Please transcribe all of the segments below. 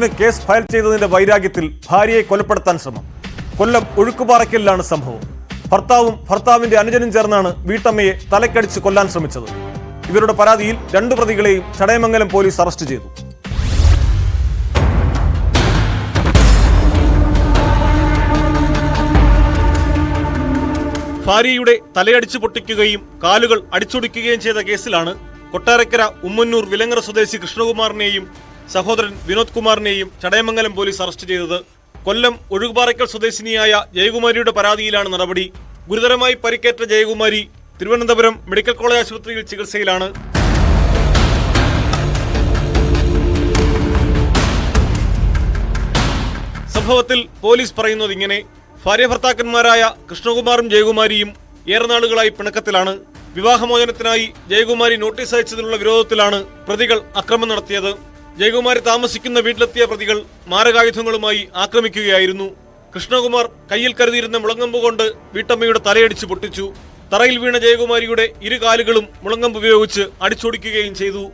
ഭർത്താവിനെതിരെ case file ചെയ്തതിന്റെ വൈരാഗ്യത്തിൽ ഭാര്യയെ കൊലപ്പെടുത്താൻ ശ്രമം. കൊല്ലം ഒഴുക്കുപാറയ്ക്കലിലാണ് സംഭവം. ഭർത്താവും ഭർത്താവിന്റെ അനുജനും ചേർന്നാണ് വീട്ടമ്മയെ തലക്കടിച്ച് കൊല്ലാൻ ശ്രമിച്ചത്. ഇവരുടെ പരാതിയിൽ 2 പ്രതികളെയും ചടയമംഗലം പോലീസ് അറസ്റ്റ് ചെയ്തു. ഭാര്യയുടെ തലയടിച്ചു പൊട്ടിക്കുകയും കാലുകൾ അടിച്ചൊടിക്കുകയും ചെയ്ത കേസിലാണ് കൊട്ടാരക്കര ഉമ്മന്നൂർ വിലങ്ങര സ്വദേശി കൃഷ്ണകുമാറിനെയും സഹോദരൻ വിനോദ് കുമാറിനെയും ചടയമംഗലം പോലീസ് അറസ്റ്റ് ചെയ്തത്. കൊല്ലം ഒഴുകുപാറയ്ക്കൽ സ്വദേശിനിയായ ജയകുമാരിയുടെ പരാതിയിലാണ് നടപടി. ഗുരുതരമായി പരിക്കേറ്റ ജയകുമാരി തിരുവനന്തപുരം മെഡിക്കൽ കോളേജ് ആശുപത്രിയിൽ ചികിത്സയിലാണ്. സംഭവത്തിൽ പോലീസ് പറയുന്നത് ഇങ്ങനെ: ഭാര്യ ഭർത്താക്കന്മാരായ കൃഷ്ണകുമാറും ജയകുമാരിയും ഏറെ നാളുകളായി പിണക്കത്തിലാണ്. വിവാഹമോചനത്തിനായി ജയകുമാരി നോട്ടീസ് അയച്ചതിനുള്ള വിരോധത്തിലാണ് പ്രതികൾ അക്രമം നടത്തിയത്. ജയകുമാരി താമസിക്കുന്ന വീട്ടിലെത്തിയ പ്രതികൾ മാരകായുധങ്ങളുമായി ആക്രമിക്കുകയായിരുന്നു. കൃഷ്ണകുമാർ കയ്യിൽ കരുതിയിരുന്ന മുളങ്കമ്പ് കൊണ്ട് വീട്ടമ്മയുടെ തലയടിച്ച് പൊട്ടിച്ചു. തറയിൽ വീണ ജയകുമാരിയുടെ 2 കാലുകളും മുളങ്കമ്പ് ഉപയോഗിച്ച് അടിച്ചൊടിക്കുകയും ചെയ്തു.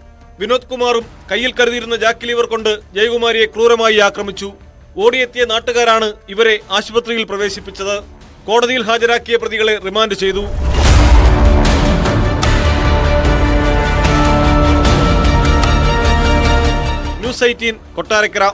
വിനോദ് കുമാറും കയ്യിൽ കരുതിയിരുന്ന ജാക്കിലീവർ കൊണ്ട് ജയകുമാരിയെ ക്രൂരമായി ആക്രമിച്ചു. ഓടിയെത്തിയ നാട്ടുകാരാണ് ഇവരെ ആശുപത്രിയിൽ പ്രവേശിപ്പിച്ചത്. കോടതിയിൽ ഹാജരാക്കിയ പ്രതികളെ റിമാൻഡ് ചെയ്തു. ന്യൂസ് 18 കൊട്ടാരക്കര.